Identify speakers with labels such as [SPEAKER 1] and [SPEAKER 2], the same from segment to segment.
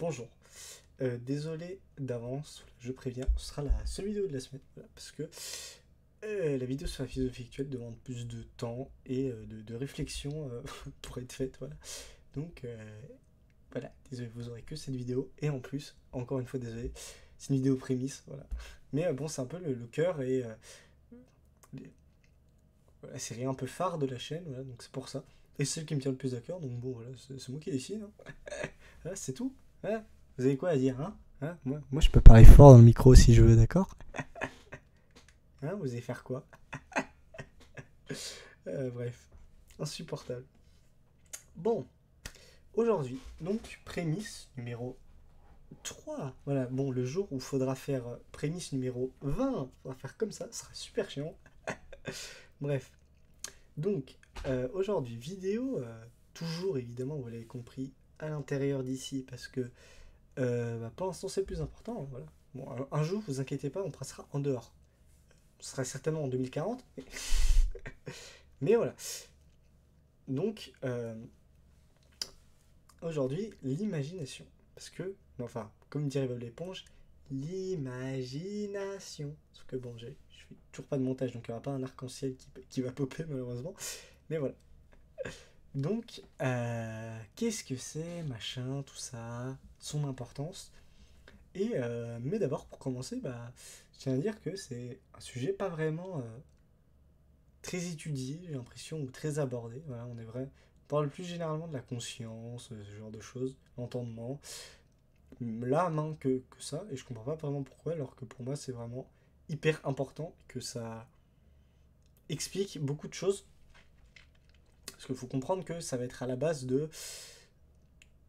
[SPEAKER 1] Bonjour. Désolé d'avance, je préviens, ce sera la seule vidéo de la semaine, voilà, parce que la vidéo sur la philosophie actuelle demande plus de temps et de réflexion pour être faite, voilà. Donc voilà, désolé, vous aurez que cette vidéo, et en plus, encore une fois désolé, c'est une vidéo prémisse, voilà. Mais bon, c'est un peu le cœur et les- la série un peu phare de la chaîne, voilà, donc c'est pour ça. Et c'est celle qui me tient le plus à cœur, donc bon, voilà, c'est moi qui décide, hein. Voilà, c'est tout. Voilà. Vous avez quoi à dire, hein, moi, je peux parler fort dans le micro si je veux, d'accord. Hein, vous allez faire quoi? Bref, insupportable. Bon, aujourd'hui, donc, prémisse numéro 3. Voilà, bon, le jour où il faudra faire prémisse numéro 20, il faudra faire comme ça, ce sera super chiant. Bref, donc, aujourd'hui, vidéo, toujours évidemment, vous l'avez compris, à l'intérieur d'ici, parce que pour l'instant c'est le plus important, hein, voilà. Bon, un jour, vous inquiétez pas, on passera en dehors. Ce sera certainement en 2040, mais voilà. Donc, aujourd'hui, l'imagination. Parce que, enfin, comme dirait Bob l'éponge, l'imagination. Sauf que bon, je fais toujours pas de montage, donc il n'y aura pas un arc-en-ciel qui va popper malheureusement. Mais voilà. Donc, qu'est-ce que c'est, machin, tout ça, son importance. Mais d'abord, pour commencer, je tiens à dire que c'est un sujet pas vraiment très étudié, j'ai l'impression, ou très abordé. Voilà, on parle plus généralement de la conscience, ce genre de choses, l'entendement. Là, non, que ça, et je comprends pas vraiment pourquoi, alors que pour moi, c'est vraiment hyper important que ça explique beaucoup de choses. Parce qu'il faut comprendre que ça va être à la base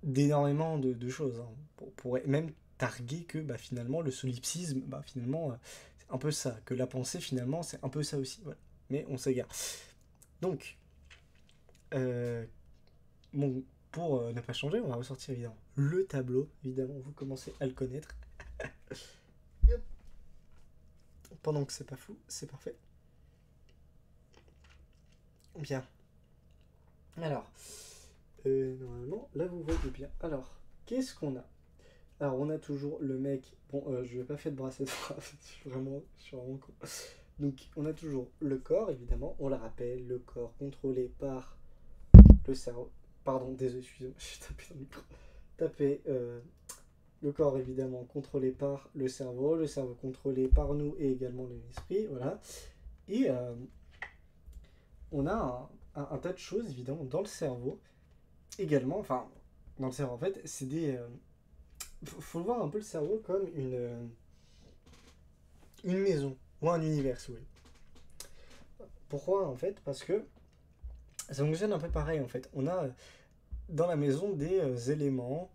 [SPEAKER 1] d'énormément de choses, hein, pour même targuer que finalement le solipsisme, finalement, c'est un peu ça, que la pensée finalement c'est un peu ça aussi. Voilà. Mais on s'égare. Donc, euh, bon, pour ne pas changer, on va ressortir évidemment le tableau. Évidemment, vous commencez à le connaître. Pendant que c'est pas flou, c'est parfait. Bien. Alors, normalement, là vous voyez bien. Alors, qu'est-ce qu'on a? Alors, on a toujours le mec. Bon, je vais pas faire de bras cette fois. Je suis vraiment con. Donc, on a toujours le corps, évidemment. On le rappelle, le corps contrôlé par le cerveau. Pardon, désolé, excusez-moi, j'ai tapé dans le micro. Tapé le corps, évidemment, contrôlé par le cerveau contrôlé par nous et également l'esprit. Voilà. Et on a un tas de choses, évidemment, dans le cerveau. Également, enfin, dans le cerveau, en fait, c'est des. Faut voir un peu le cerveau comme une maison ou un univers, si vous voulez. Pourquoi en fait? Parce que ça fonctionne un peu pareil en fait. On a dans la maison des éléments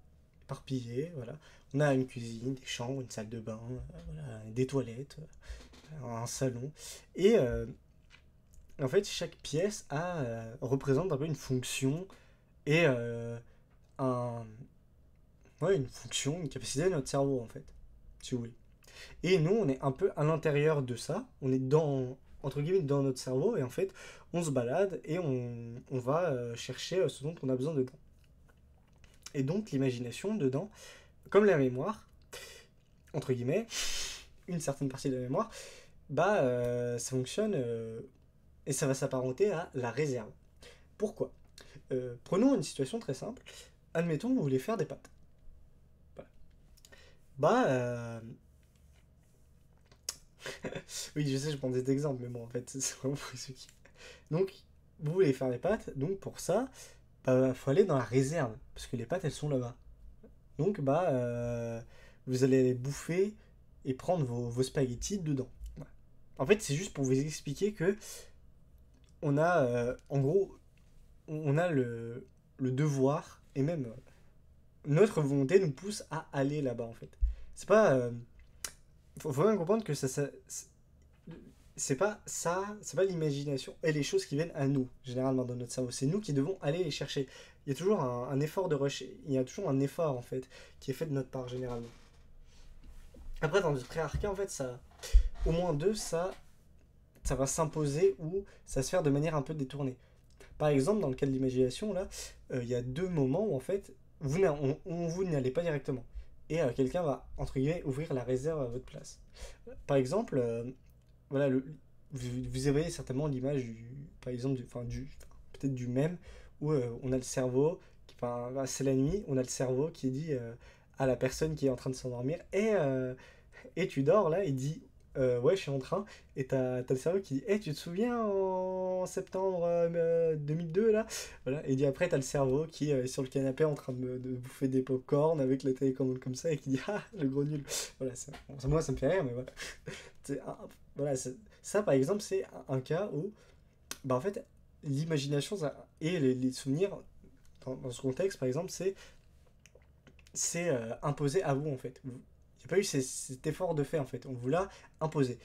[SPEAKER 1] éparpillés, voilà. On a une cuisine, des chambres, une salle de bain, voilà, des toilettes, un salon. Et en fait, chaque pièce représente un peu une fonction et un, ouais, une fonction, une capacité de notre cerveau en fait, si vous voulez. Et nous, on est un peu à l'intérieur de ça. On est entre guillemets, dans notre cerveau. Et en fait, on se balade et on va chercher ce dont on a besoin dedans. Et donc, l'imagination dedans, comme la mémoire, entre guillemets, une certaine partie de la mémoire, ça fonctionne et ça va s'apparenter à la réserve. Pourquoi? Prenons une situation très simple. Admettons que vous voulez faire des pâtes. Voilà. Bah, oui, je sais, je prends des exemples, mais bon, en fait, c'est vraiment pour ceux qui. Donc, vous voulez faire des pâtes, donc pour ça, faut aller dans la réserve, parce que les pâtes, elles sont là-bas. Donc, vous allez les bouffer et prendre vos spaghettis dedans. Voilà. En fait, c'est juste pour vous expliquer que on a, en gros, on a le devoir, et même notre volonté nous pousse à aller là-bas, en fait. C'est pas. Faut bien comprendre que c'est pas ça, c'est pas l'imagination et les choses qui viennent à nous, généralement dans notre cerveau. C'est nous qui devons aller les chercher. Il y a toujours un effort de recherche, il y a toujours un effort en fait qui est fait de notre part généralement. Après, dans le triarcat, en fait, au moins deux, ça va s'imposer ou ça va se faire de manière un peu détournée. Par exemple, dans le cas de l'imagination, là, il y a deux moments où en fait on vous n'y allez pas directement. Et quelqu'un va, entre guillemets, ouvrir la réserve à votre place. Par exemple, voilà, vous avez certainement l'image par exemple, peut-être du même, où on a le cerveau, enfin, c'est la nuit, on a le cerveau qui dit à la personne qui est en train de s'endormir, et tu dors là, il dit, ouais, je suis en train, et t'as le cerveau qui dit, tu te souviens en septembre 2002 là? Voilà, et dit après, t'as le cerveau qui est sur le canapé en train de bouffer des pop-corn avec la télécommande comme ça, et qui dit, ah, le gros nul. Voilà, bon, moi ça me fait rire, mais voilà. C'est voilà, ça par exemple, c'est un cas où, bah en fait, l'imagination et les souvenirs, dans ce contexte par exemple, c'est imposé à vous en fait. Il n'y a pas eu cet effort de fait en fait, on vous l'a imposé.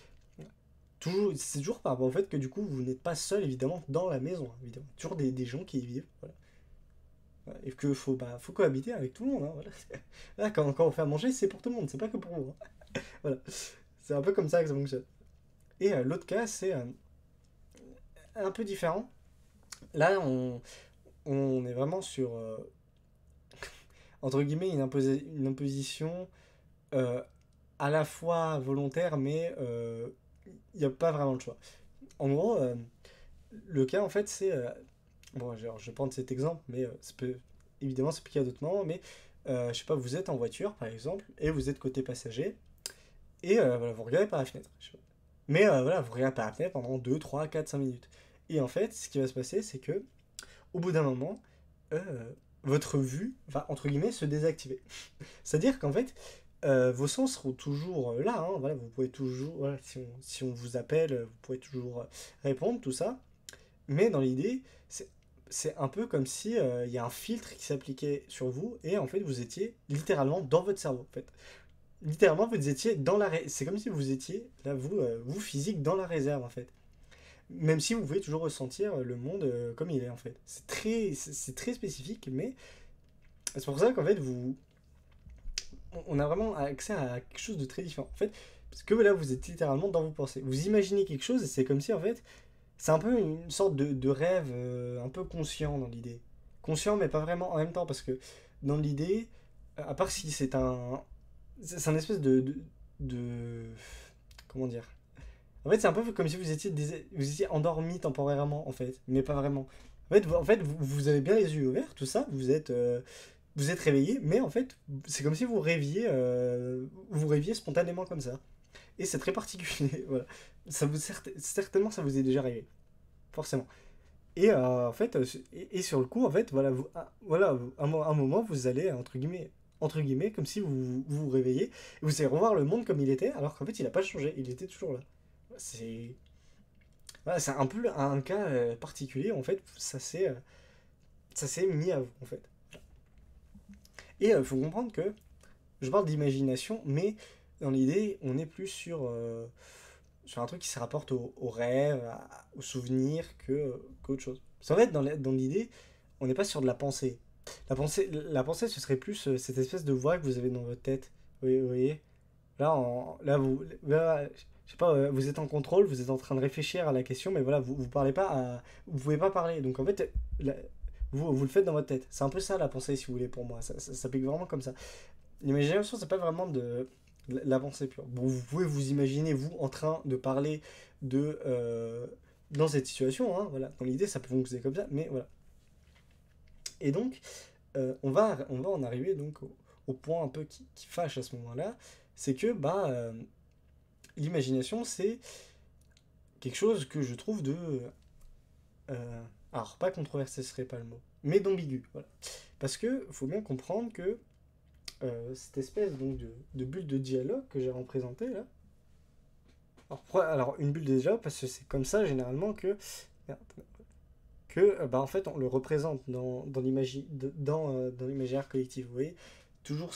[SPEAKER 1] Toujours, c'est toujours par rapport au fait que du coup vous n'êtes pas seul évidemment dans la maison, évidemment. Toujours des gens qui y vivent. Voilà. Et que faut cohabiter avec tout le monde. Hein, voilà. Là, quand on fait à manger, c'est pour tout le monde, c'est pas que pour vous. Hein. Voilà. C'est un peu comme ça que ça fonctionne. Et l'autre cas, c'est un peu différent. Là, on est vraiment sur, entre guillemets, une imposition euh, à la fois volontaire, mais il n'y a pas vraiment le choix. En gros, le cas, en fait, c'est... bon, genre, je vais prendre cet exemple, mais évidemment, c'est plus à d'autres moments, mais je sais pas, vous êtes en voiture, par exemple, et vous êtes côté passager, et voilà, vous regardez par la fenêtre. Mais voilà, vous regardez par la fenêtre pendant 2 3 4 5 minutes. Et en fait, ce qui va se passer, c'est que au bout d'un moment, euh, votre vue va, entre guillemets, se désactiver. C'est-à-dire qu'en fait, vos sens seront toujours là, hein, voilà, vous pouvez toujours, voilà, si on vous appelle, vous pouvez toujours répondre, tout ça. Mais dans l'idée, c'est un peu comme si il y a un filtre qui s'appliquait sur vous, et en fait, vous étiez littéralement dans votre cerveau, en fait. Littéralement, vous étiez dans c'est comme si vous étiez, là, vous physique, dans la réserve, en fait. Même si vous pouvez toujours ressentir le monde comme il est, en fait. C'est très spécifique, mais c'est pour ça qu'en fait, on a vraiment accès à quelque chose de très différent. En fait, parce que là, vous êtes littéralement dans vos pensées. Vous imaginez quelque chose, et c'est comme si, en fait, c'est un peu une sorte de rêve un peu conscient dans l'idée. Conscient, mais pas vraiment en même temps, parce que dans l'idée, à part si c'est un espèce comment dire? En fait, c'est un peu comme si vous étiez endormi temporairement, en fait, mais pas vraiment. En fait, vous avez bien les yeux ouverts, tout ça, vous êtes réveillé, mais en fait, c'est comme si vous rêviez spontanément comme ça. Et c'est très particulier, voilà. Certainement, ça vous est déjà arrivé, forcément. Et en fait, et sur le coup, en fait, voilà, voilà, un moment, vous allez, entre guillemets, comme si vous réveillez, et vous allez revoir le monde comme il était, alors qu'en fait, il n'a pas changé, il était toujours là. C'est voilà, c'est un peu un cas particulier, en fait, ça s'est mis à vous, en fait. Et il faut comprendre que je parle d'imagination, mais dans l'idée, on est plus sur un truc qui se rapporte au rêve, au souvenir qu'autre chose. Parce qu'en fait, dans l'idée, on n'est pas sur de la pensée. La pensée, ce serait plus cette espèce de voix que vous avez dans votre tête. Vous voyez? Là, je sais pas, vous êtes en contrôle, vous êtes en train de réfléchir à la question, mais voilà, vous parlez pas vous pouvez pas parler. Donc en fait, vous le faites dans votre tête. C'est un peu ça la pensée, si vous voulez, pour moi. Ça s'applique vraiment comme ça. L'imagination, c'est pas vraiment de la pensée pure. Bon, vous pouvez vous imaginer, vous, en train de parler dans cette situation, hein, voilà. Dans l'idée, ça peut fonctionner comme ça, mais voilà. Et donc, on va en arriver donc au point un peu qui fâche à ce moment-là, c'est que l'imagination, c'est quelque chose que je trouve alors, pas controversé, ce serait pas le mot, mais d'ambigu, voilà. Parce que faut bien comprendre que cette espèce donc de bulle de dialogue que j'ai représentée là. Alors, une bulle de dialogue, parce que c'est comme ça généralement merde, en fait on le représente dans l'imaginaire collectif. Vous voyez, toujours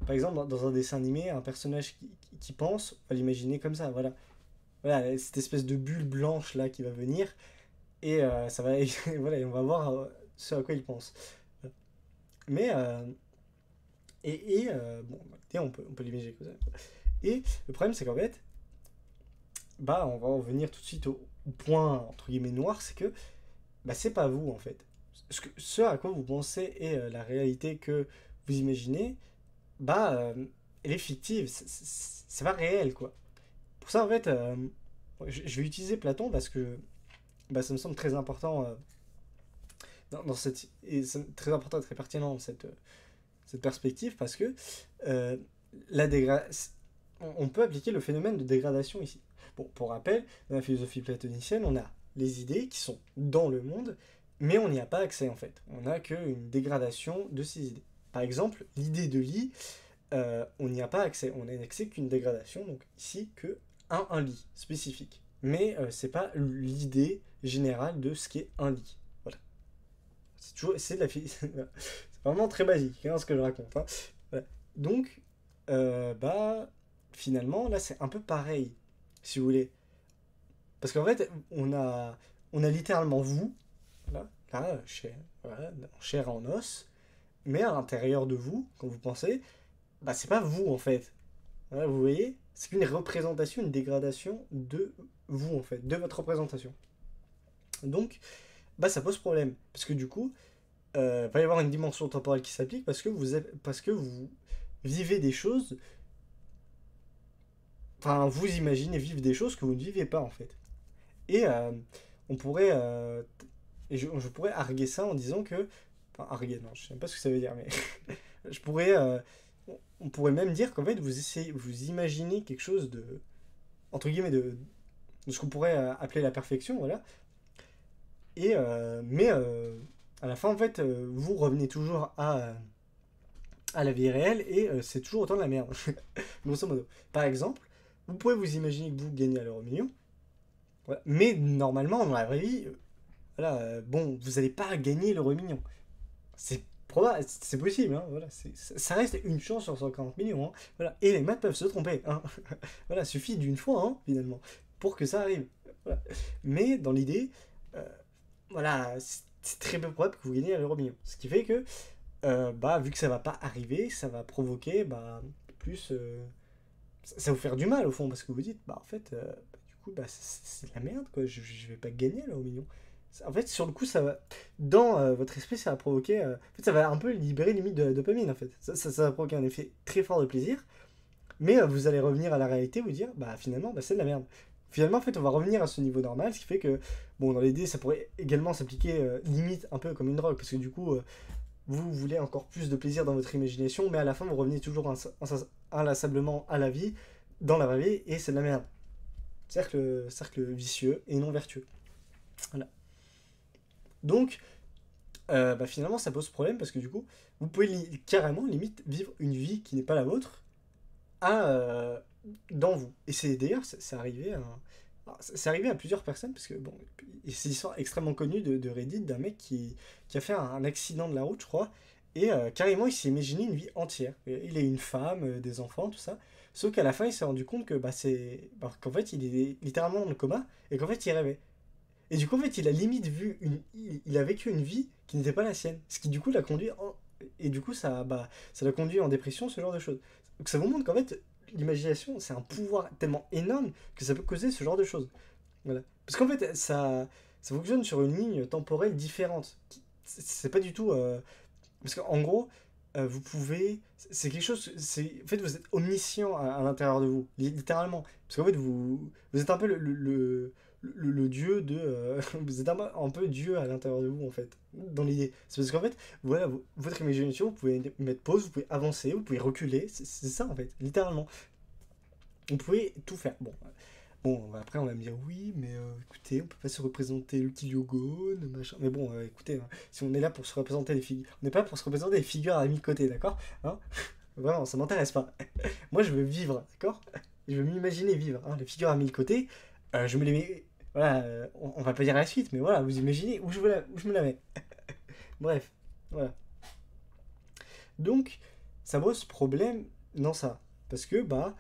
[SPEAKER 1] par exemple dans un dessin animé, un personnage qui pense, on va l'imaginer comme ça, voilà. Voilà, cette espèce de bulle blanche là qui va venir, et ça va, voilà, et on va voir ce à quoi il pense. Mais, bon, on peut l'imaginer comme ça. Et le problème, c'est qu'en fait, on va en venir tout de suite au point, entre guillemets, noir, c'est que c'est pas vous, en fait. ce à quoi vous pensez et la réalité que vous imaginez, bah, elle est fictive, c'est pas réel, quoi. Pour ça, en fait, je vais utiliser Platon parce que bah, ça me semble très important dans cette, et c'est très important et très pertinent dans cette perspective parce que euh, on peut appliquer le phénomène de dégradation ici. Bon, pour rappel, dans la philosophie platonicienne, on a les idées qui sont dans le monde, mais on n'y a pas accès en fait. On n'a qu'une dégradation de ces idées. Par exemple, l'idée de lit, on n'y a pas accès. On n'a accès qu'une dégradation, donc ici que un lit spécifique. Mais c'est pas l'idée générale de ce qu'est un lit. Voilà. C'est de la c'est vraiment très basique hein, ce que je raconte. Hein. Voilà. Donc, bah, finalement, là, c'est un peu pareil, si vous voulez. Parce qu'en fait, on a littéralement vous, voilà, là, voilà, en chair et en os, mais à l'intérieur de vous, quand vous pensez, bah, c'est pas vous, en fait. Voilà, vous voyez? C'est une représentation, une dégradation de vous, en fait, de votre représentation. Donc, bah, ça pose problème. Parce que du coup, il va y avoir une dimension temporelle qui s'applique parce que vous vivez des choses. Enfin, vous imaginez vivre des choses que vous ne vivez pas en fait. Et on pourrait. Je pourrais arguer ça en disant que. Enfin, arguer, non, je sais même pas ce que ça veut dire, mais. je pourrais. On pourrait même dire qu'en fait, vous imaginez quelque chose de. Entre guillemets, de ce qu'on pourrait appeler la perfection, voilà. Mais à la fin, en fait, vous revenez toujours à la vie réelle et c'est toujours autant de la merde. Grosso modo. Par exemple, vous pouvez vous imaginer que vous gagnez à l'euro million, voilà. Mais normalement, dans la vraie vie, voilà, bon, vous n'allez pas gagner l'euro million. C'est probable, c'est possible, hein, voilà, ça reste une chance sur 140 millions. Hein, voilà. Et les maths peuvent se tromper. Hein, voilà, suffit d'une fois, hein, finalement, pour que ça arrive. Voilà. Mais dans l'idée, euh, voilà, c'est très peu probable que vous gagnez à l'euro million. Ce qui fait que bah, vu que ça va pas arriver, ça va provoquer bah, plus. Ça va vous faire du mal au fond, parce que vous dites, bah en fait, du coup, bah, c'est de la merde, quoi, je vais pas gagner là au million. En fait, sur le coup, ça va. Dans votre esprit, ça va provoquer. En fait, ça va un peu libérer limite de la dopamine, en fait. Ça va provoquer un effet très fort de plaisir, mais vous allez revenir à la réalité, vous dire, bah finalement, bah, c'est de la merde. Finalement, en fait, on va revenir à ce niveau normal, ce qui fait que, bon, dans l'idée, ça pourrait également s'appliquer limite un peu comme une drogue, parce que du coup, vous voulez encore plus de plaisir dans votre imagination, mais à la fin, vous revenez toujours inlassablement à la vie, dans la vraie vie, et c'est de la merde. Cercle vicieux et non vertueux. Voilà. Donc, bah, finalement, ça pose problème parce que du coup, vous pouvez carrément, limite, vivre une vie qui n'est pas la vôtre dans vous. Et c'est d'ailleurs, c'est arrivé à plusieurs personnes parce que, bon, c'est une histoire extrêmement connue de Reddit d'un mec qui a fait un accident de la route, je crois, et carrément, il s'est imaginé une vie entière. Il a une femme, des enfants, tout ça. Sauf qu'à la fin, il s'est rendu compte que qu'en fait, il est littéralement dans le coma et qu'en fait, il rêvait. Et du coup, en fait, il a limite il a vécu une vie qui n'était pas la sienne. Ce qui, du coup, l'a conduit et du coup, ça l'a conduit en dépression, ce genre de choses. Donc ça vous montre qu'en fait, l'imagination, c'est un pouvoir tellement énorme que ça peut causer ce genre de choses. Voilà. Parce qu'en fait, ça fonctionne sur une ligne temporelle différente. C'est pas du tout. Parce qu'en gros, vous pouvez. C'est quelque chose. En fait, vous êtes omniscient à l'intérieur de vous, littéralement. Parce qu'en fait, vous êtes un peu le dieu de. Vous êtes un peu dieu à l'intérieur de vous, en fait, dans l'idée. C'est parce qu'en fait, voilà, votre imagination, vous pouvez mettre pause, vous pouvez avancer, vous pouvez reculer. C'est ça, en fait, littéralement. Vous pouvez tout faire. Bon, après on va me dire oui, mais écoutez, on peut pas se représenter le Kiliogone, machin. Mais bon, écoutez, hein, si on est là pour se représenter des figures, on n'est pas pour se représenter des figures à 1000 côtés, d'accord hein. Vraiment, ça m'intéresse pas. Moi, je veux vivre, d'accord. Je veux m'imaginer vivre. Hein. Les figures à 1000 côtés, je me les mets. Voilà, on va pas dire la suite, mais voilà, vous imaginez où je me la mets. Bref, voilà. Donc, ça pose problème dans ça. Parce que, bah,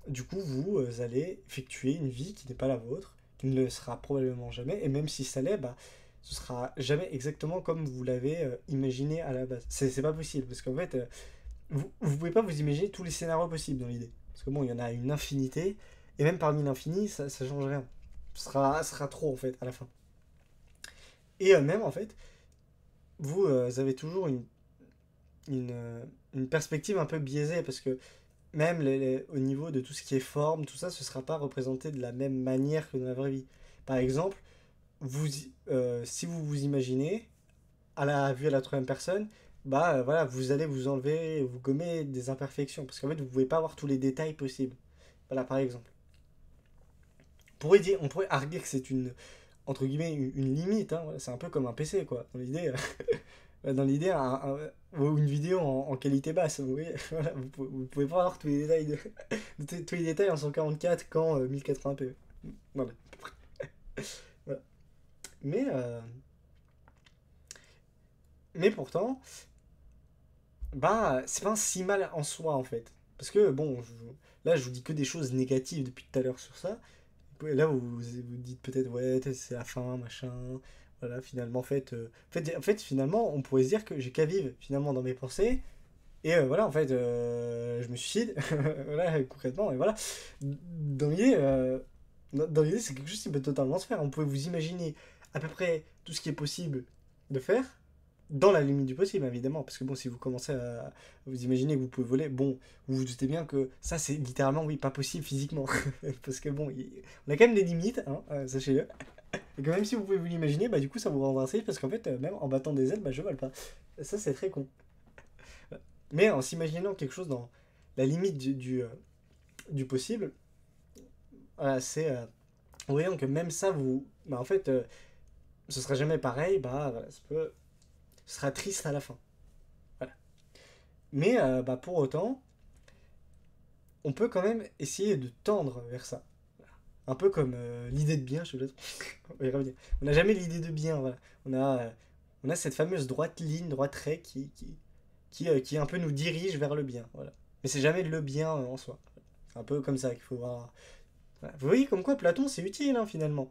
[SPEAKER 1] du coup, vous allez effectuer une vie qui n'est pas la vôtre, qui ne le sera probablement jamais, et même si ça l'est, bah, ce sera jamais exactement comme vous l'avez imaginé à la base. C'est pas possible, parce qu'en fait, vous pouvez pas vous imaginer tous les scénarios possibles dans l'idée. Parce que bon, il y en a une infinité, et même parmi l'infini, ça change rien. Ce sera trop, en fait, à la fin. Et même, en fait, vous avez toujours une, euh, une perspective un peu biaisée, parce que même au niveau de tout ce qui est forme, tout ça, ce ne sera pas représenté de la même manière que dans la vraie vie. Par exemple, si vous vous imaginez, à la vue à la troisième personne, bah voilà, vous allez vous enlever, vous gommer des imperfections, parce qu'en fait, vous pouvez pas avoir tous les détails possibles. Voilà, par exemple. On pourrait arguer que c'est entre guillemets, une limite, hein, voilà, c'est un peu comme un PC, quoi, dans l'idée. Dans l'idée, ou une vidéo en qualité basse, vous voyez, voilà, vous pouvez pas avoir tous les détails tous les détails en 144 quand 1080p. Voilà. Voilà. Mais, euh, mais pourtant, bah, c'est pas si mal en soi en fait. Parce que bon, là je vous dis que des choses négatives depuis tout à l'heure sur ça. Là vous dites peut-être ouais, c'est la fin, machin. Voilà, finalement, en fait, finalement, on pourrait se dire que j'ai qu'à vivre finalement dans mes pensées. Et voilà, en fait, je me suicide. Voilà, concrètement, et voilà. Dans l'idée, dans l'idée, c'est quelque chose qui peut totalement se faire. On pouvait vous imaginer à peu près tout ce qui est possible de faire, dans la limite du possible, évidemment. Parce que bon, si vous commencez à vous imaginer que vous pouvez voler, bon, vous vous doutez bien que ça, c'est littéralement, oui, pas possible physiquement. Parce que bon, on a quand même des limites, hein, sachez-le. Et que même si vous pouvez vous l'imaginer, bah du coup, ça vous rendra safe, parce qu'en fait, même en battant des ailes, bah je vole pas. Ça, c'est très con. Mais en s'imaginant quelque chose dans la limite du possible, voilà, en voyant que même ça, bah, en fait, ce sera jamais pareil, bah voilà, ce sera triste à la fin. Voilà. Mais bah, pour autant, on peut quand même essayer de tendre vers ça. Un peu comme l'idée de bien, je te on va y revenir. On n'a jamais l'idée de bien, voilà. On a cette fameuse droite ligne, droite trait qui un peu nous dirige vers le bien, voilà. Mais c'est jamais le bien en soi. C'est un peu comme ça qu'il faut voir. Voilà. Vous voyez comme quoi Platon c'est utile hein, finalement.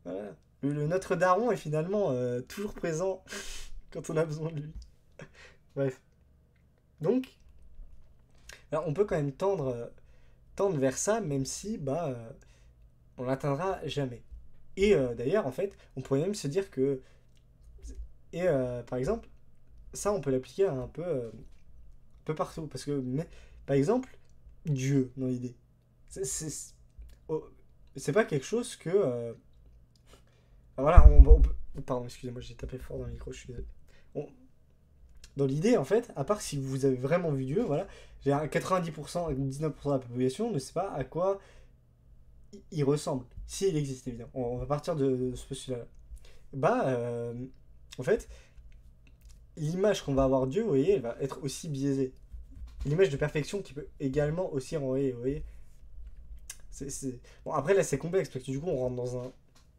[SPEAKER 1] Voilà. Notre daron est finalement toujours présent quand on a besoin de lui. Bref. Donc, là, on peut quand même tendre vers ça, même si bah, on l'atteindra jamais. Et d'ailleurs, en fait, on pourrait même se dire que. Et par exemple, ça, on peut l'appliquer un peu partout. Parce que, par exemple, Dieu, dans l'idée. Oh, c'est pas quelque chose que. Voilà, pardon, excusez-moi, j'ai tapé fort dans le micro, je suis désolé. On- dans l'idée, en fait, à part si vous avez vraiment vu Dieu, voilà, j'ai un 90%, 19% de la population ne sait pas à quoi il ressemble. S'il existe, évidemment. On va partir de ce postulat-là. Bah, en fait, l'image qu'on va avoir de Dieu, vous voyez, elle va être aussi biaisée. L'image de perfection qui peut également aussi renvoyer, vous voyez. Bon, après, là, c'est complexe, parce que du coup, on rentre dans un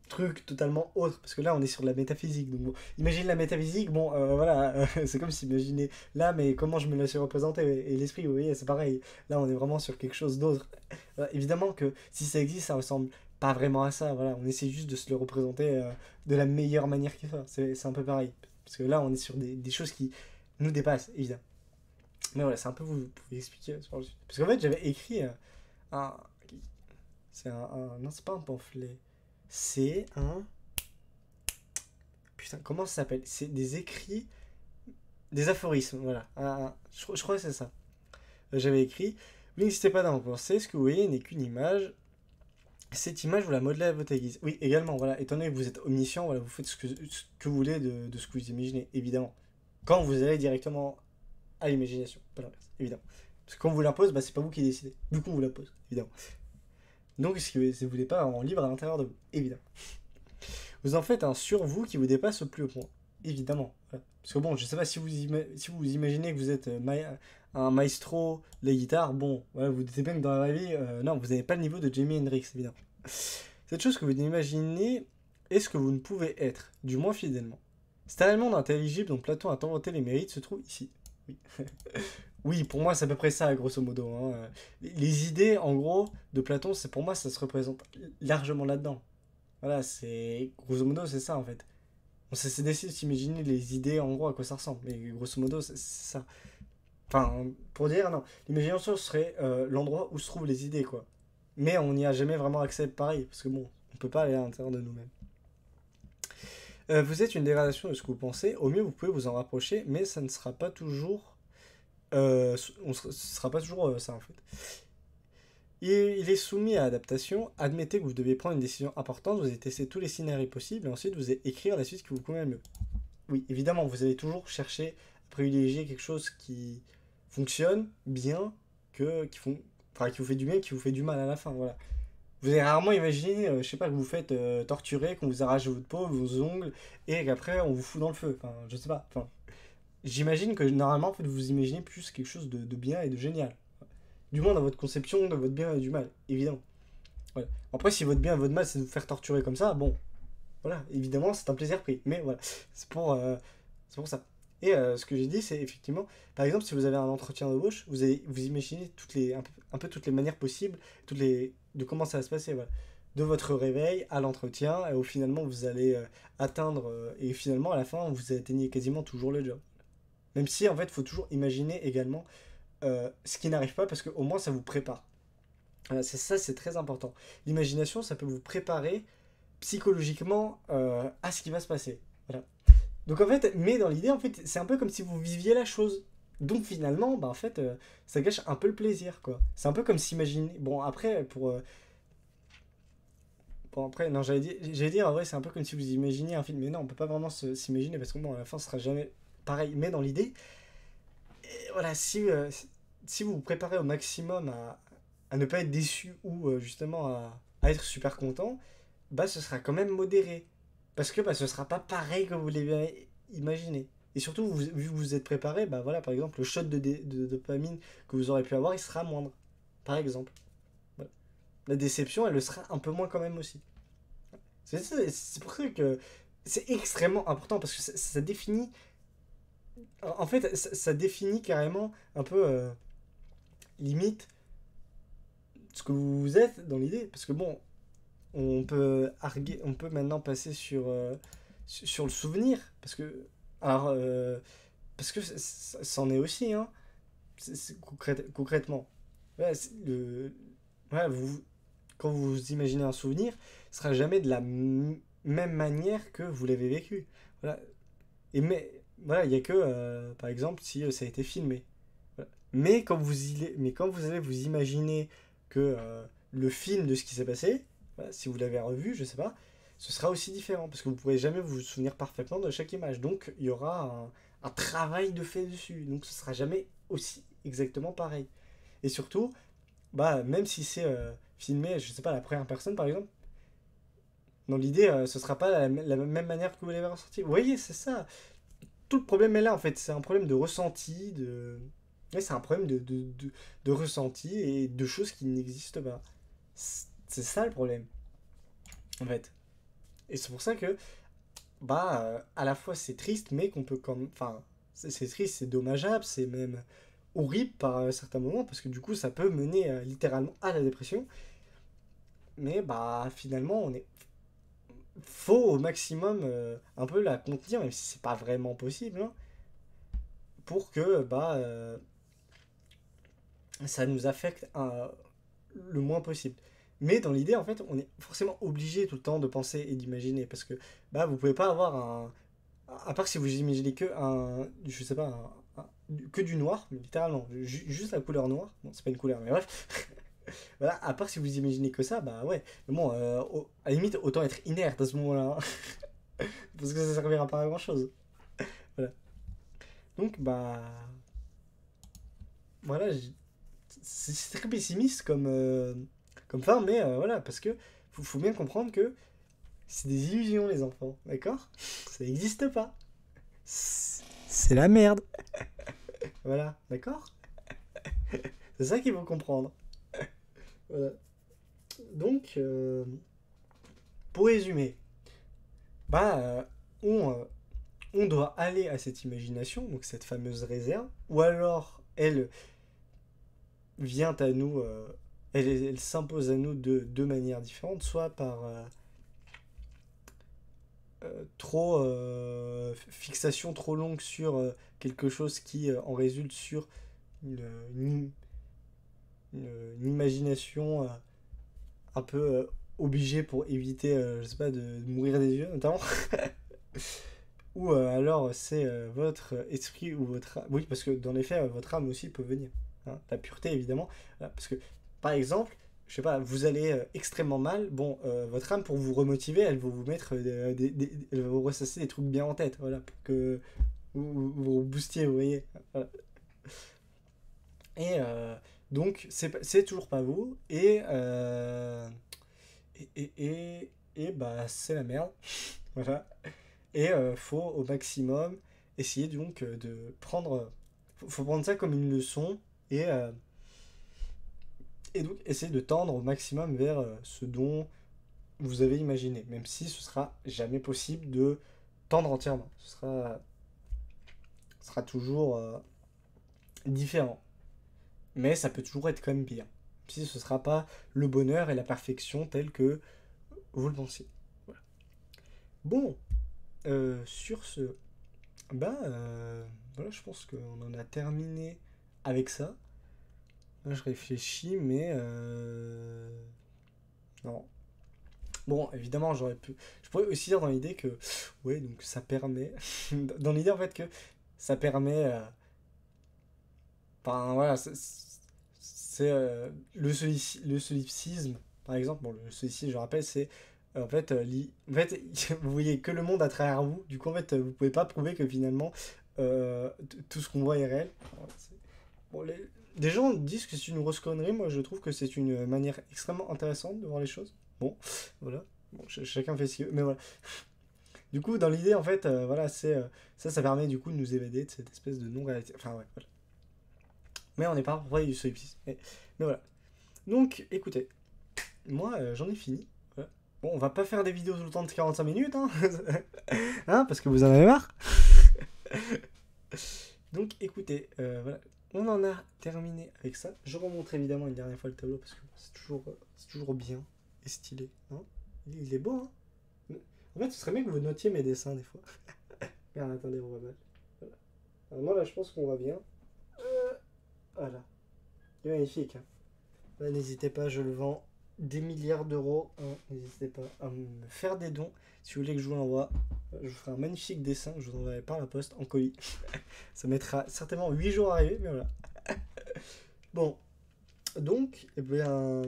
[SPEAKER 1] truc totalement autre, parce que là, on est sur de la métaphysique. Donc, bon, imagine la métaphysique, bon, voilà, c'est comme s'imaginer là, mais comment je me la suis représenté, et l'esprit, vous voyez, c'est pareil. Là, on est vraiment sur quelque chose d'autre. Évidemment que si ça existe, ça ressemble pas vraiment à ça, voilà. On essaie juste de se le représenter de la meilleure manière qu'il soit. C'est un peu pareil. Parce que là, on est sur des choses qui nous dépassent, évidemment. Mais voilà, c'est un peu vous pouvez expliquer sur le sujet. Parce qu'en fait, j'avais écrit un. C'est non, c'est pas un pamphlet. C'est un. Putain, comment ça s'appelle? C'est des écrits. Des aphorismes, voilà. Je crois que c'est ça. J'avais écrit. Vous n'existez pas dans vos pensées, ce que vous voyez n'est qu'une image. Cette image, vous la modelez à votre guise. Oui, également, voilà. Étant donné que vous êtes omniscient, voilà, vous faites ce que vous voulez de ce que vous imaginez, évidemment. Quand vous allez directement à l'imagination, pas l'inverse, évidemment. Parce que quand on vous l'impose, bah, c'est pas vous qui décidez. Du coup, on vous l'impose, évidemment. Donc, ce que vous n'êtes pas en libre à l'intérieur de vous, évidemment. Vous en faites un sur vous qui vous dépasse au plus haut point, évidemment. Voilà. Parce que bon, je sais pas si si vous imaginez que vous êtes un maestro de la guitare, bon, voilà, vous doutez bien que dans la vraie vie, non, vous n'avez pas le niveau de Jimi Hendrix, évidemment. Cette chose que vous imaginez est ce que vous ne pouvez être, du moins fidèlement. C'est un monde intelligible dont Platon a inventé les mérites se trouve ici. Oui. Oui, pour moi, c'est à peu près ça, grosso modo. Hein. Les idées, en gros, de Platon, c'est pour moi, ça se représente largement là-dedans. Voilà, c'est. Grosso modo, c'est ça, en fait. On s'est d'essayer de s'imaginer les idées, en gros, à quoi ça ressemble. Mais grosso modo, c'est ça. Enfin, pour dire, non. L'imagination serait l'endroit où se trouvent les idées, quoi. Mais on n'y a jamais vraiment accès pareil, parce que bon, on peut pas aller à l'intérieur de nous-mêmes. Vous êtes une dégradation de ce que vous pensez. Au mieux, vous pouvez vous en rapprocher, mais ça ne sera pas toujours. Ce sera pas toujours ça en fait. Il est soumis à adaptation. Admettez que vous devez prendre une décision importante. Vous allez tester tous les scénarios possibles et ensuite vous allez écrire la suite qui vous convient le mieux. Oui, évidemment, vous allez toujours chercher à privilégier quelque chose qui fonctionne bien enfin, qui vous fait du bien, qui vous fait du mal à la fin. Voilà. Vous avez rarement imaginé, je sais pas, que vous faites torturer, qu'on vous arrache votre peau, vos ongles, et qu'après on vous fout dans le feu. Enfin, je sais pas. Enfin, j'imagine que normalement, en fait, vous imaginez plus quelque chose de bien et de génial. Du moins dans votre conception de votre bien et du mal, évidemment. Voilà. Après, si votre bien et votre mal, c'est de vous faire torturer comme ça, bon, voilà, évidemment, c'est un plaisir pris. Mais voilà, c'est pour ça. Et ce que j'ai dit, c'est effectivement, par exemple, si vous avez un entretien d'embauche, vous allez vous imaginez un peu toutes les manières possibles, de comment ça va se passer. Voilà. De votre réveil à l'entretien, et où finalement vous allez atteindre, et finalement à la fin, vous atteignez quasiment toujours le job. Même si en fait, il faut toujours imaginer également ce qui n'arrive pas, parce qu'au moins ça vous prépare. C'est ça, c'est très important. L'imagination, ça peut vous préparer psychologiquement à ce qui va se passer. Voilà. Donc en fait, mais dans l'idée, en fait, c'est un peu comme si vous viviez la chose. Donc finalement, bah, en fait, ça gâche un peu le plaisir, quoi. C'est un peu comme s'imaginer. Bon, après, non, j'allais dire, en vrai, c'est un peu comme si vous imaginiez un film. Mais non, on peut pas vraiment s'imaginer parce que bon, à la fin, ce sera jamais pareil. Mais dans l'idée, voilà, si vous vous préparez au maximum à ne pas être déçu ou justement à être super content, bah ce sera quand même modéré. Parce que bah, ce sera pas pareil que vous l'avez imaginé. Et surtout, vu que vous êtes préparé, bah voilà, par exemple, le shot de dopamine que vous aurez pu avoir, il sera moindre. Par exemple. Voilà. La déception, elle le sera un peu moins quand même aussi. C'est pour ça que c'est extrêmement important parce que ça définit. En fait, ça définit carrément un peu limite ce que vous êtes dans l'idée. Parce que bon, on peut maintenant passer sur le souvenir. Alors, parce que c'en est aussi, hein, concrètement. Ouais, ouais, quand vous imaginez un souvenir, ce sera jamais de la même manière que vous l'avez vécu. Voilà. Mais voilà, il n'y a que, par exemple, si ça a été filmé. Voilà. Mais quand vous allez vous imaginer que le film de ce qui s'est passé, voilà, si vous l'avez revu, je sais pas, ce sera aussi différent parce que vous ne pourrez jamais vous souvenir parfaitement de chaque image. Donc il y aura un travail de fait dessus. Donc ce sera jamais aussi exactement pareil. Et surtout, bah même si c'est filmé, je sais pas, la première personne par exemple, dans l'idée, ce sera pas la même manière que vous l'avez ressenti. Vous voyez, c'est ça. Tout le problème est là en fait. C'est un problème de ressenti, ouais, c'est un problème de ressenti et de choses qui n'existent pas. C'est ça le problème, en fait. Et c'est pour ça que, bah, à la fois c'est triste, mais qu'on peut comme. Enfin, c'est triste, c'est dommageable, c'est même horrible par certains moments, parce que du coup, ça peut mener littéralement à la dépression. Mais, bah, finalement, faut au maximum un peu la contenir, même si c'est pas vraiment possible, hein, pour que, bah, ça nous affecte le moins possible. Mais dans l'idée, en fait, on est forcément obligé tout le temps de penser et d'imaginer, parce que bah, vous pouvez pas avoir un. À part si vous imaginez que un. Je sais pas, que du noir, littéralement, juste la couleur noire. Bon, c'est pas une couleur, mais bref. Voilà, à part si vous imaginez que ça, bah ouais. Mais bon, à la limite, autant être inerte à ce moment-là, hein. Parce que ça servira pas à grand chose. Voilà. Donc, bah. Voilà, c'est très pessimiste comme fin, mais voilà, parce que faut bien comprendre que c'est des illusions, les enfants, d'accord? Ça n'existe pas. C'est la merde. Voilà, d'accord? C'est ça qu'il faut comprendre. Voilà. Donc, pour résumer, bah, on doit aller à cette imagination, donc cette fameuse réserve, ou alors elle vient à nous, elle s'impose à nous de deux manières différentes, soit par trop fixation trop longue sur quelque chose qui en résulte sur une, une, une imagination un peu obligée pour éviter, je sais pas, de mourir des yeux notamment. Ou alors c'est votre esprit ou votre âme. Oui, parce que dans les faits, votre âme aussi peut venir. Hein. La pureté, évidemment. Voilà, parce que, par exemple, je sais pas, vous allez extrêmement mal. Bon, votre âme, pour vous remotiver, elle va vous mettre elle va vous ressasser des trucs bien en tête. Voilà, pour que vous boostiez, vous voyez. Voilà. Et donc, c'est toujours pas vous. Et bah, c'est la merde. Voilà. Et faut au maximum essayer donc de prendre. Faut prendre ça comme une leçon et donc essayer de tendre au maximum vers ce dont vous avez imaginé. Même si ce sera jamais possible de tendre entièrement. Ce sera toujours différent. Mais ça peut toujours être quand même bien. Si ce sera pas le bonheur et la perfection tel que vous le pensez. Voilà. Bon, sur ce, bah, voilà, je pense qu'on en a terminé avec ça. Là, je réfléchis, mais non. Bon, évidemment, j'aurais pu. Je pourrais aussi dire dans l'idée que, ouais, donc ça permet. Dans l'idée, en fait, que ça permet. Enfin, voilà, c'est le solipsisme, par exemple. Bon, le solipsisme, je rappelle, c'est en fait, en fait, vous voyez que le monde à travers vous. Du coup, en fait, vous pouvez pas prouver que finalement, tout ce qu'on voit est réel. Voilà, bon, des gens disent que c'est une grosse connerie. Moi, je trouve que c'est une manière extrêmement intéressante de voir les choses. Bon, voilà. Bon, chacun fait ce qu'il veut. Mais voilà. Du coup, dans l'idée, en fait, voilà, ça permet du coup de nous évader de cette espèce de non-réalité. Enfin, ouais, voilà. Mais on n'est pas pour parler du solipsisme. Mais voilà. Donc, écoutez, moi, j'en ai fini. Voilà. Bon, on va pas faire des vidéos tout le temps de 45 minutes, hein, hein, parce que vous en avez marre. Donc, écoutez, voilà. On en a terminé avec ça. Je remonte évidemment une dernière fois le tableau parce que c'est toujours bien et stylé. Non, il est beau, hein. En fait, ce serait bien que vous notiez mes dessins des fois. Regarde, attendez, on va mal. Voilà. Alors, moi, là, je pense qu'on va bien. Voilà. Il est magnifique. Hein. Là, n'hésitez pas, je le vends des milliards d'euros. Hein. N'hésitez pas à me faire des dons. Si vous voulez que je vous l'envoie, je vous ferai un magnifique dessin. Je vous enverrai par la poste en colis. Ça mettra certainement 8 jours à arriver, mais voilà. Bon, donc, eh bien,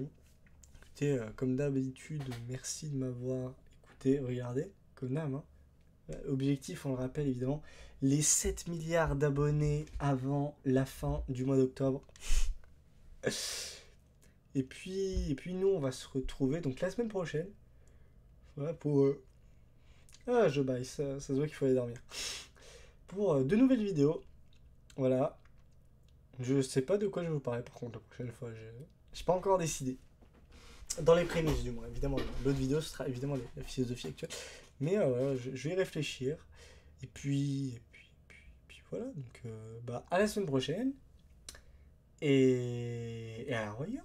[SPEAKER 1] écoutez, comme d'habitude, merci de m'avoir écouté, regardé, comme d'hab. Hein. Objectif, on le rappelle évidemment, les 7 milliards d'abonnés avant la fin du mois d'octobre. Et puis nous, on va se retrouver donc la semaine prochaine. Voilà, pour... Ah, je baille, ça se voit qu'il faut aller dormir. Pour de nouvelles vidéos. Voilà. Je sais pas de quoi je vais vous parler par contre la prochaine fois. J'ai pas encore décidé. Dans les prémices du moins, évidemment. L'autre vidéo, ce sera évidemment la philosophie actuelle. Mais voilà, je vais y réfléchir. Et puis voilà. Donc, bah, à la semaine prochaine. Et à la revoyure.